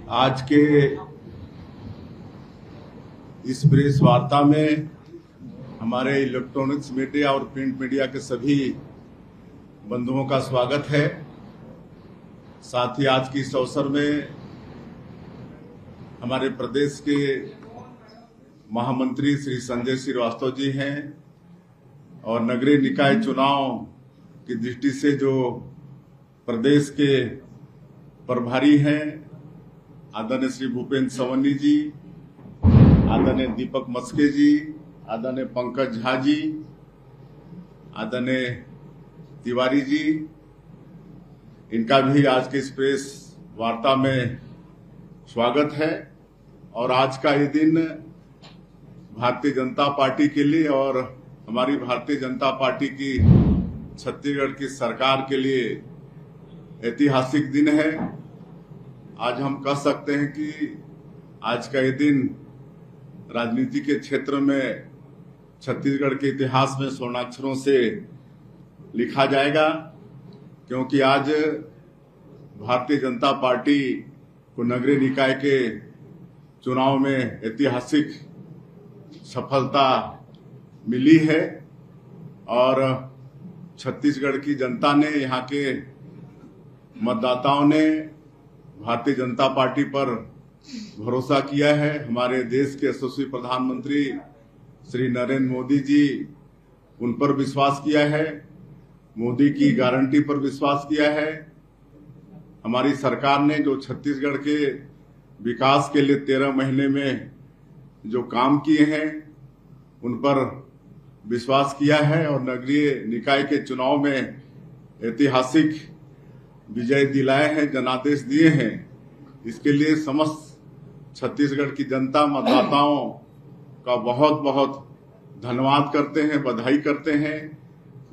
आज के इस प्रेस वार्ता में हमारे इलेक्ट्रॉनिक्स मीडिया और प्रिंट मीडिया के सभी बंधुओं का स्वागत है। साथ ही आज की इस अवसर में हमारे प्रदेश के महामंत्री श्री संजय श्रीवास्तव जी हैं और नगरीय निकाय चुनाव की दृष्टि से जो प्रदेश के प्रभारी हैं आदरणीय श्री भूपेंद्र सवन्नी जी, आदरणीय दीपक मस्के जी, आदरणीय पंकज झा जी, आदरणीय तिवारी जी, इनका भी आज के इस प्रेस वार्ता में स्वागत है। और आज का ये दिन भारतीय जनता पार्टी के लिए और हमारी भारतीय जनता पार्टी की छत्तीसगढ़ की सरकार के लिए ऐतिहासिक दिन है। आज हम कह सकते हैं कि आज का ये दिन राजनीति के क्षेत्र में छत्तीसगढ़ के इतिहास में स्वर्णाक्षरों से लिखा जाएगा, क्योंकि आज भारतीय जनता पार्टी को नगरीय निकाय के चुनाव में ऐतिहासिक सफलता मिली है और छत्तीसगढ़ की जनता ने, यहाँ के मतदाताओं ने भारतीय जनता पार्टी पर भरोसा किया है। हमारे देश के यशस्वी प्रधानमंत्री श्री नरेंद्र मोदी जी, उन पर विश्वास किया है, मोदी की गारंटी पर विश्वास किया है। हमारी सरकार ने जो छत्तीसगढ़ के विकास के लिए 13 महीने में जो काम किए हैं उन पर विश्वास किया है और नगरीय निकाय के चुनाव में ऐतिहासिक विजय दिलाए हैं, जनादेश दिए हैं। इसके लिए समस्त छत्तीसगढ़ की जनता, मतदाताओं का बहुत बहुत धन्यवाद करते हैं, बधाई करते हैं।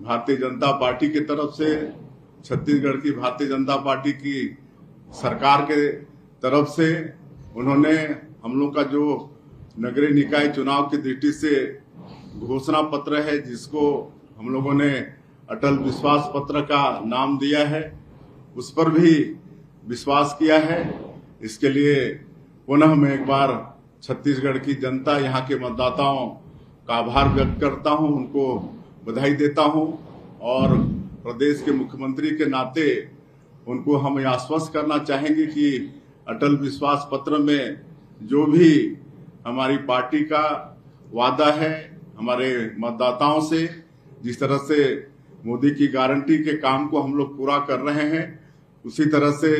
भारतीय जनता पार्टी की तरफ से, छत्तीसगढ़ की भारतीय जनता पार्टी की सरकार के तरफ से उन्होंने हम लोग का जो नगरीय निकाय चुनाव की दृष्टि से घोषणा पत्र है, जिसको हम लोगों ने अटल विश्वास पत्र का नाम दिया है, उस पर भी विश्वास किया है। इसके लिए पुनः मैं एक बार छत्तीसगढ़ की जनता, यहाँ के मतदाताओं का आभार व्यक्त करता हूँ, उनको बधाई देता हूँ और प्रदेश के मुख्यमंत्री के नाते उनको हम यह आश्वस्त करना चाहेंगे कि अटल विश्वास पत्र में जो भी हमारी पार्टी का वादा है हमारे मतदाताओं से, जिस तरह से मोदी की गारंटी के काम को हम लोग पूरा कर रहे हैं, उसी तरह से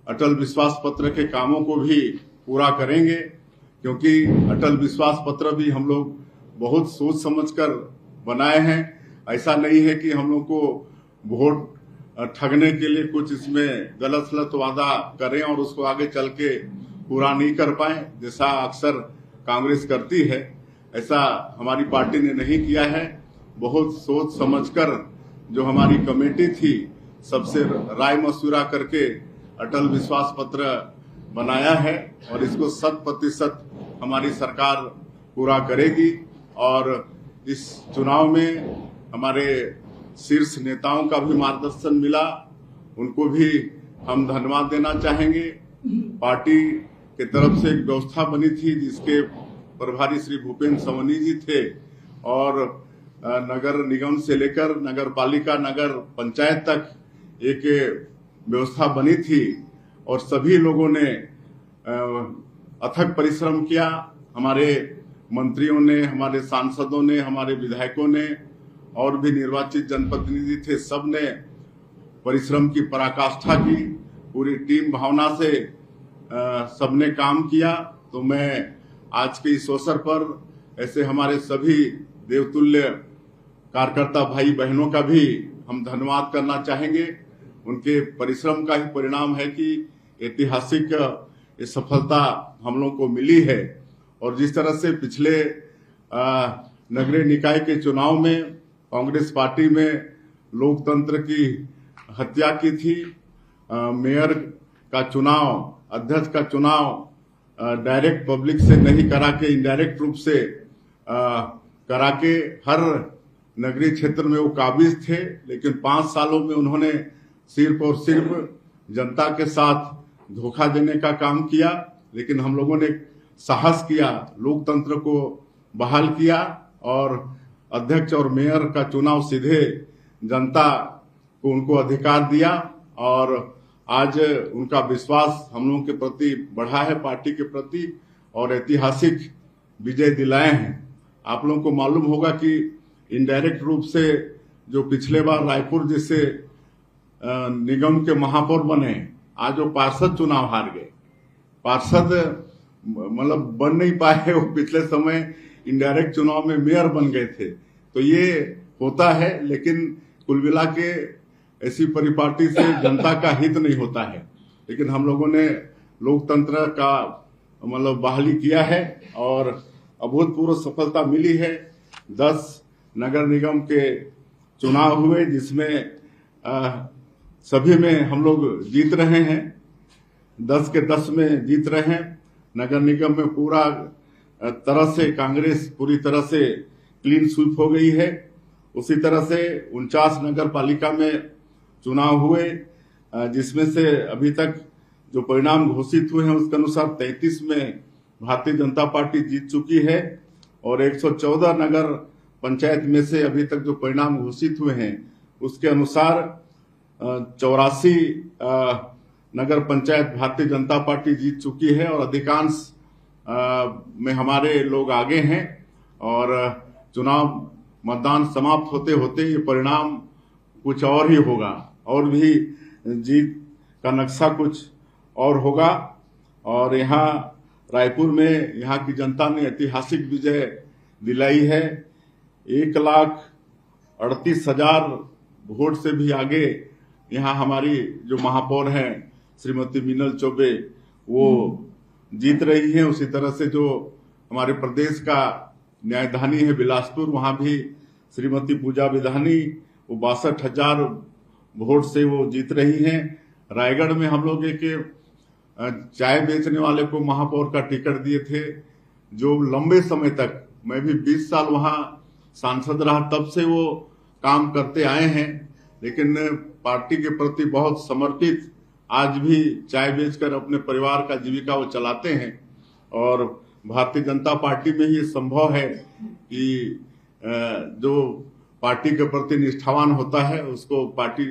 अटल विश्वास पत्र के कामों को भी पूरा करेंगे। क्योंकि अटल विश्वास पत्र भी हम लोग बहुत सोच समझकर बनाए हैं। ऐसा नहीं है कि हम लोग को वोट ठगने के लिए कुछ इसमें गलत सलत वादा करें और उसको आगे चल के पूरा नहीं कर पाए, जैसा अक्सर कांग्रेस करती है। ऐसा हमारी पार्टी ने नहीं किया है। बहुत सोच समझकर जो हमारी कमेटी थी, सबसे राय मशवरा करके अटल विश्वास पत्र बनाया है और इसको 100% हमारी सरकार पूरा करेगी। और इस चुनाव में हमारे शीर्ष नेताओं का भी मार्गदर्शन मिला, उनको भी हम धन्यवाद देना चाहेंगे। पार्टी के तरफ से एक व्यवस्था बनी थी जिसके प्रभारी श्री भूपेंद्र सवन्नी जी थे और नगर निगम से लेकर नगर पालिका, नगर पंचायत तक एक व्यवस्था बनी थी और सभी लोगों ने अथक परिश्रम किया। हमारे मंत्रियों ने, हमारे सांसदों ने, हमारे विधायकों ने और भी निर्वाचित जनप्रतिनिधि थे, सब ने परिश्रम की पराकाष्ठा की। पूरी टीम भावना से सबने काम किया। तो मैं आज के इस अवसर पर ऐसे हमारे सभी देवतुल्य कार्यकर्ता भाई बहनों का भी हम धन्यवाद करना चाहेंगे। उनके परिश्रम का ही परिणाम है कि ऐतिहासिक ये सफलता हम लोग को मिली है। और जिस तरह से पिछले नगरीय निकाय के चुनाव में कांग्रेस पार्टी में लोकतंत्र की हत्या की थी, मेयर का चुनाव, अध्यक्ष का चुनाव डायरेक्ट पब्लिक से नहीं करा के इनडायरेक्ट रूप से करा के हर नगरीय क्षेत्र में वो काबिज थे, लेकिन 5 सालों में उन्होंने सिर्फ और सिर्फ जनता के साथ धोखा देने का काम किया, लेकिन हम लोगों ने साहस किया, लोकतंत्र को बहाल किया और अध्यक्ष और मेयर का चुनाव सीधे जनता को उनको अधिकार दिया और आज उनका विश्वास हम लोगों के प्रति बढ़ा है, पार्टी के प्रति, और ऐतिहासिक विजय दिलाए हैं। आप लोगों को मालूम होगा कि इनडायरेक्ट रूप से जो पिछले बार रायपुर जैसे निगम के महापौर बने, आज वो पार्षद चुनाव हार गए। पार्षद मतलब बन नहीं पाए, वो पिछले समय इनडायरेक्ट चुनाव में मेयर बन गए थे। तो ये होता है, लेकिन कुल मिला के ऐसी परिपाटी से जनता का हित नहीं होता है। लेकिन हम लोगों ने लोकतंत्र का मतलब बहाली किया है और अभूतपूर्व सफलता मिली है। 10 नगर निगम के चुनाव हुए, जिसमें सभी में हम लोग जीत रहे हैं, 10 के 10 में जीत रहे हैं। नगर निगम में पूरा तरह से कांग्रेस पूरी तरह से क्लीन स्वीप हो गई है। उसी तरह से 49 नगर पालिका में चुनाव हुए, जिसमें से अभी तक जो परिणाम घोषित हुए हैं उसके अनुसार 33 में भारतीय जनता पार्टी जीत चुकी है और 114 नगर पंचायत में से अभी तक जो परिणाम घोषित हुए हैं उसके अनुसार 84 नगर पंचायत भारतीय जनता पार्टी जीत चुकी है और अधिकांश में हमारे लोग आगे हैं। और चुनाव मतदान समाप्त होते होते ये परिणाम कुछ और ही होगा, और भी जीत का नक्शा कुछ और होगा। और यहाँ रायपुर में यहाँ की जनता ने ऐतिहासिक विजय दिलाई है। 1,38,000 वोट से भी आगे यहाँ हमारी जो महापौर हैं श्रीमती मीनल चौबे वो जीत रही हैं। उसी तरह से जो हमारे प्रदेश का न्यायधानी है बिलासपुर, वहाँ भी श्रीमती पूजा विधानी वो 62,000 वोट से वो जीत रही हैं। रायगढ़ में हम लोग एक चाय बेचने वाले को महापौर का टिकट दिए थे, जो लंबे समय तक, मैं भी 20 साल वहाँ सांसद रहा, तब से वो काम करते आए हैं, लेकिन पार्टी के प्रति बहुत समर्पित, आज भी चाय बेचकर अपने परिवार का जीविका वो चलाते हैं। और भारतीय जनता पार्टी में ये संभव है कि जो पार्टी के प्रति निष्ठावान होता है उसको पार्टी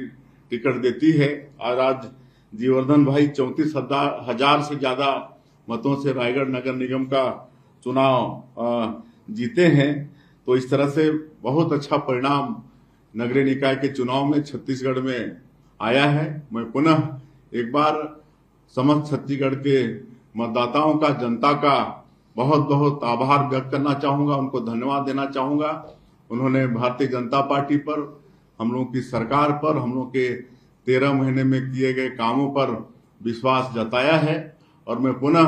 टिकट देती है। और आज जीवर्धन भाई 34,000 से ज्यादा मतों से रायगढ़ नगर निगम का चुनाव जीते हैं। तो इस तरह से बहुत अच्छा परिणाम नगरीय निकाय के चुनाव में छत्तीसगढ़ में आया है। मैं पुनः एक बार समस्त छत्तीसगढ़ के मतदाताओं का, जनता का बहुत बहुत आभार व्यक्त करना चाहूंगा, उनको धन्यवाद देना चाहूंगा। उन्होंने भारतीय जनता पार्टी पर, हम लोगों की सरकार पर, हम लोग के 13 महीने में किए गए कामों पर विश्वास जताया है। और मैं पुनः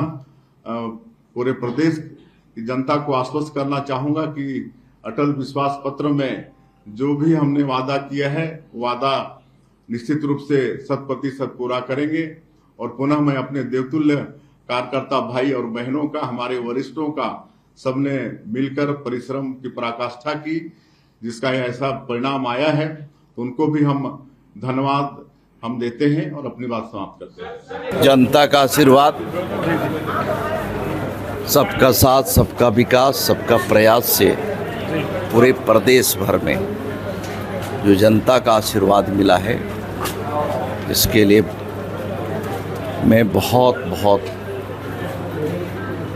पूरे प्रदेश की जनता को आश्वस्त करना चाहूंगा कि अटल विश्वास पत्र में जो भी हमने वादा किया है, वादा निश्चित रूप से 100% पूरा करेंगे। और पुनः मैं अपने देवतुल्य कार्यकर्ता भाई और बहनों का, हमारे वरिष्ठों का, सबने मिलकर परिश्रम की पराकाष्ठा की, जिसका ऐसा परिणाम आया है, तो उनको भी हम धन्यवाद हम देते हैं और अपनी बात समाप्त करते हैं। जनता का आशीर्वाद, सबका साथ, सबका विकास, सबका प्रयास से पूरे प्रदेश भर में जो जनता का आशीर्वाद मिला है, इसके लिए मैं बहुत बहुत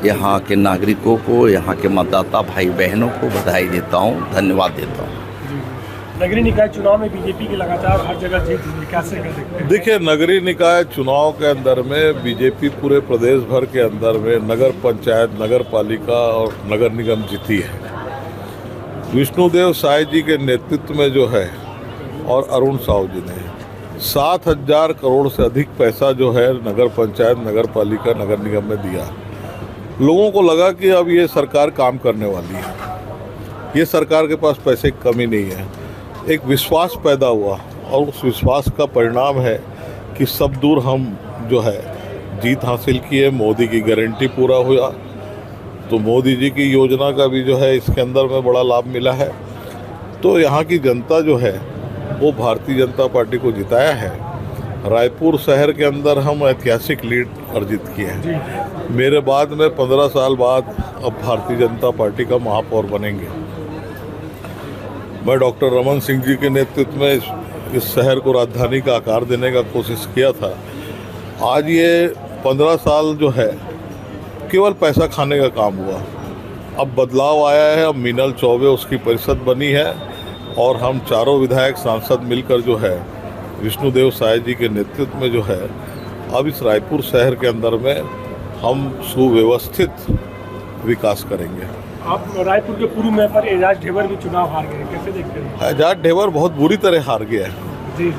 यहाँ के नागरिकों को, यहाँ के मतदाता भाई बहनों को बधाई देता हूँ, धन्यवाद देता हूँ। नगरीय निकाय चुनाव में बीजेपी की लगातार हर जगह जीत, कैसे कर सकते हैं? देखिए, नगरीय निकाय चुनाव के अंदर में बीजेपी पूरे प्रदेश भर के अंदर में नगर पंचायत, नगर पालिका और नगर निगम जीती है। विष्णुदेव साय जी के नेतृत्व में जो है और अरुण साहू जी ने 7,000 करोड़ से अधिक पैसा जो है नगर पंचायत, नगर पालिका, नगर निगम में दिया। लोगों को लगा कि अब ये सरकार काम करने वाली है, ये सरकार के पास पैसे की कमी नहीं है। एक विश्वास पैदा हुआ और उस विश्वास का परिणाम है कि सब दूर हम जो है जीत हासिल किए। मोदी की गारंटी पूरा हुआ, तो मोदी जी की योजना का भी जो है इसके अंदर में बड़ा लाभ मिला है। तो यहाँ की जनता जो है वो भारतीय जनता पार्टी को जिताया है। रायपुर शहर के अंदर हम ऐतिहासिक लीड अर्जित किए हैं। मेरे बाद में 15 साल बाद अब भारतीय जनता पार्टी का महापौर बनेंगे। मैं डॉक्टर रमन सिंह जी के नेतृत्व में इस शहर को राजधानी का आकार देने का कोशिश किया था। आज ये 15 साल जो है केवल पैसा खाने का काम हुआ। अब बदलाव आया है, अब मीनल चौबे उसकी परिषद बनी है और हम चारों विधायक सांसद मिलकर जो है विष्णुदेव साय जी के नेतृत्व में जो है अब इस रायपुर शहर के अंदर में हम सुव्यवस्थित विकास करेंगे। आप रायपुर के पूर्व मेयर एजाज ढेबर भी चुनाव हार गए, कैसे देखते हैं? एजाज ढेबर बहुत बुरी तरह हार गया है जी।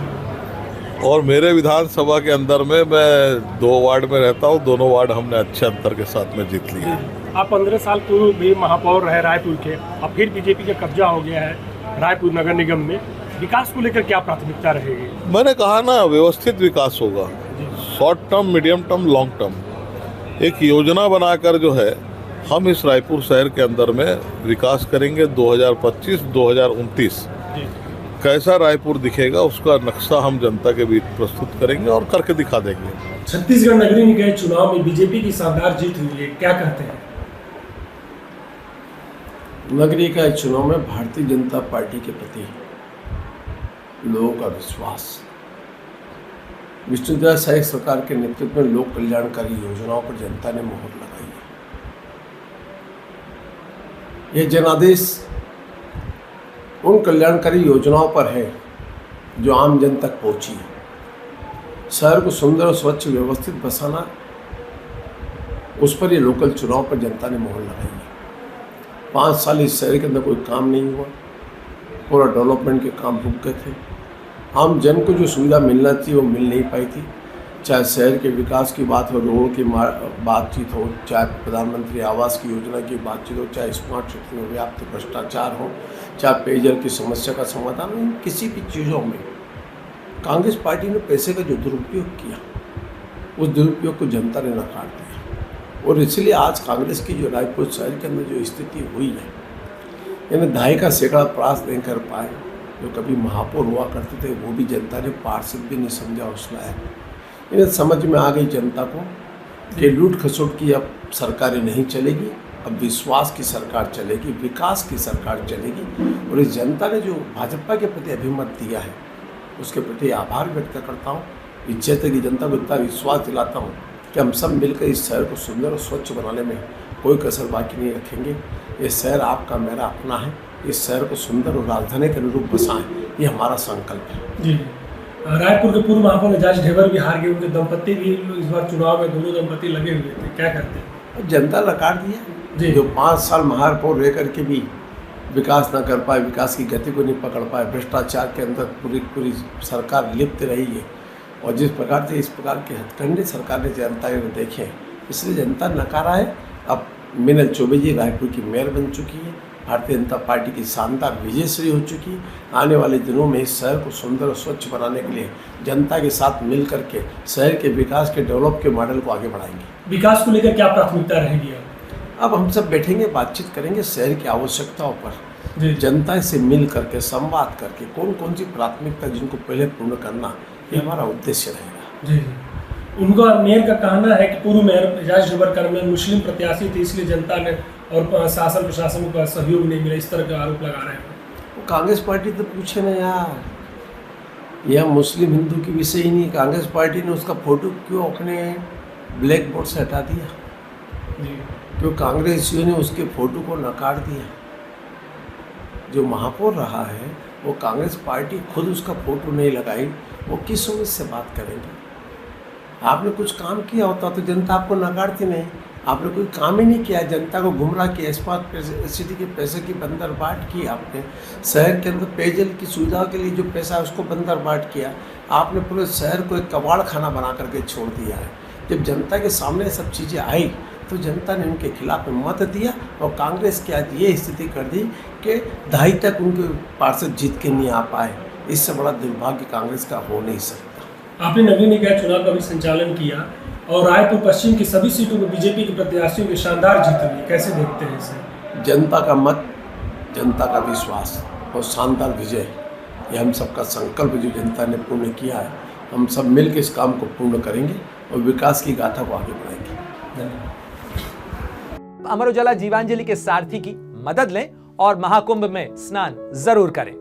और मेरे विधानसभा के अंदर में मैं 2 वार्ड में रहता हूँ, दोनों वार्ड हमने अच्छे अंतर के साथ में जीत लिए। आप 15 साल पूर्व भी महापौर रहे रायपुर के, अब फिर बीजेपी का कब्जा हो गया है रायपुर नगर निगम में, विकास को लेकर क्या प्राथमिकता रहेगी? मैंने कहा ना, व्यवस्थित विकास होगा, short term, medium term, long term, एक योजना बनाकर जो है हम इस रायपुर शहर के अंदर में विकास करेंगे। 2025-2029 कैसा रायपुर दिखेगा उसका नक्शा हम जनता के बीच प्रस्तुत करेंगे और करके दिखा देंगे। छत्तीसगढ़ नगरीय निकाय चुनाव में बीजेपी की शानदार जीत हुई है, क्या कहते हैं? नगरीय निकाय चुनाव में भारतीय जनता पार्टी के प्रति लोगों का विश्वास, विष्णुदेव साय सरकार के नेतृत्व में लोक कल्याणकारी योजनाओं पर जनता ने मोहर लगाई है। यह जनादेश उन कल्याणकारी योजनाओं पर है जो आम जन तक पहुंची है। शहर को सुंदर और स्वच्छ व्यवस्थित बसाना, उस पर ये लोकल चुनाव पर जनता ने मोहर लगाई है। 5 साल इस शहर के अंदर कोई काम नहीं हुआ, पूरा डेवलपमेंट के काम रुक गए थे। आम जन को जो सुविधा मिलना थी वो मिल नहीं पाई थी, चाहे शहर के विकास की बात हो, रोड की बातचीत हो, चाहे प्रधानमंत्री आवास की योजना की बातचीत हो, चाहे स्मार्ट सिटी में व्याप्त भ्रष्टाचार हो, चाहे पेयजल की समस्या का समाधान हो, किसी भी चीज़ों में कांग्रेस पार्टी ने पैसे का जो दुरुपयोग किया, उस दुरुपयोग को जनता ने नकार दिया। और इसलिए आज कांग्रेस की जो रायपुर शहर के अंदर जो स्थिति हुई है, यानी दहाई का सैकड़ा प्रयास नहीं कर पाए, जो कभी महापौर हुआ करते थे वो भी जनता ने पार्षद भी नहीं समझा उस लायक। इन्हें समझ में आ गई जनता को कि लूट खसोट की अब सरकारें नहीं चलेगी, अब विश्वास की सरकार चलेगी, विकास की सरकार चलेगी। और इस जनता ने जो भाजपा के प्रति अभिमत दिया है उसके प्रति आभार व्यक्त करता हूँ। इस क्षेत्र की जनता को इतना विश्वास दिलाता हूँ कि हम सब मिलकर इस शहर को सुंदर और स्वच्छ बनाने में कोई कसर बाकी नहीं रखेंगे। ये शहर आपका मेरा अपना है, इस शहर को सुंदर और राजधानी के अनुरूप बसाएं, ये हमारा संकल्प है। जी। रायपुर के पूर्व महापौर एजाज ढेबर भी हार गए, उनके दंपति भी इस बार चुनाव में दोनों दंपति लगे हुए थे, क्या करते हैं? जनता नकार दिया जो 5 साल महापौर रह करके भी विकास न कर पाए, विकास की गति को नहीं पकड़ पाए, भ्रष्टाचार के अंदर पूरी सरकार लिप्त रही है। और जिस प्रकार से इस प्रकार के हथकंडे सरकार ने जनता ने देखे, इसलिए जनता नकारा है। अब मीनल चौबे जी रायपुर की मेयर बन चुकी है, भारतीय जनता पार्टी की शानदार विजयश्री हो चुकी है। आने वाले दिनों में इस शहर को सुंदर और स्वच्छ बनाने के लिए जनता के साथ मिल करके शहर के विकास के डेवलप के मॉडल को आगे बढ़ाएंगे। विकास को लेकर क्या प्राथमिकता रहेगी? अब हम सब बैठेंगे, बातचीत करेंगे शहर की आवश्यकताओं पर, जनता से मिल करके संवाद करके कौन कौन सी प्राथमिकता जिनको पहले पूर्ण करना, ये हमारा उद्देश्य रहेगा। जी। उनका मेयर का कहना है कि पूर्व मेयर एजाज ढेबर का में मुस्लिम प्रत्याशी थे, इसलिए जनता ने और शासन प्रशासन का सहयोग नहीं मिला, इस तरह का आरोप लगा रहे हैं। वो कांग्रेस पार्टी तो पूछे ना यार, यह मुस्लिम हिंदू की विषय ही नहीं। कांग्रेस पार्टी ने उसका फोटो क्यों अपने ब्लैक बोर्ड से हटा दिया? क्यों कांग्रेसियों ने उसके फोटो को नकार दिया? जो महापौर रहा है वो कांग्रेस पार्टी खुद उसका फोटो नहीं लगाई, वो किस उम्मीद से बात करेंगे? आपने कुछ काम किया होता तो जनता आपको नकारती नहीं। आपने कोई काम ही नहीं किया, जनता को गुमराह किया, इस्पात सिटी के पैसे की बंदरबाट की आपने, शहर के अंदर पेयजल की सुविधा के लिए जो पैसा है उसको बंदरबाट किया। आपने पूरे शहर को एक कबाड़ खाना बना करके छोड़ दिया है। जब जनता के सामने सब चीज़ें आई तो जनता ने उनके खिलाफ मत दिया और कांग्रेस की आज ये स्थिति कर दी कि दहाई तक उनके पार्षद जीत के नहीं आ पाए। इससे बड़ा दुर्भाग्य कांग्रेस का हो नहीं सकता। आपने नगरीय निकाय चुनाव का भी संचालन किया और रायपुर पश्चिम की सभी सीटों में बीजेपी के प्रत्याशियों की शानदार जीत हुई, कैसे देखते हैं इसे? जनता का मत, जनता का विश्वास और शानदार विजय, ये हम सबका संकल्प जो जनता ने पूर्ण किया है, हम सब मिल के इस काम को पूर्ण करेंगे और विकास की गाथा को आगे बढ़ाएंगे। अमर उजाला जीवांजलि के सारथी की मदद लें और महाकुंभ में स्नान जरूर करें।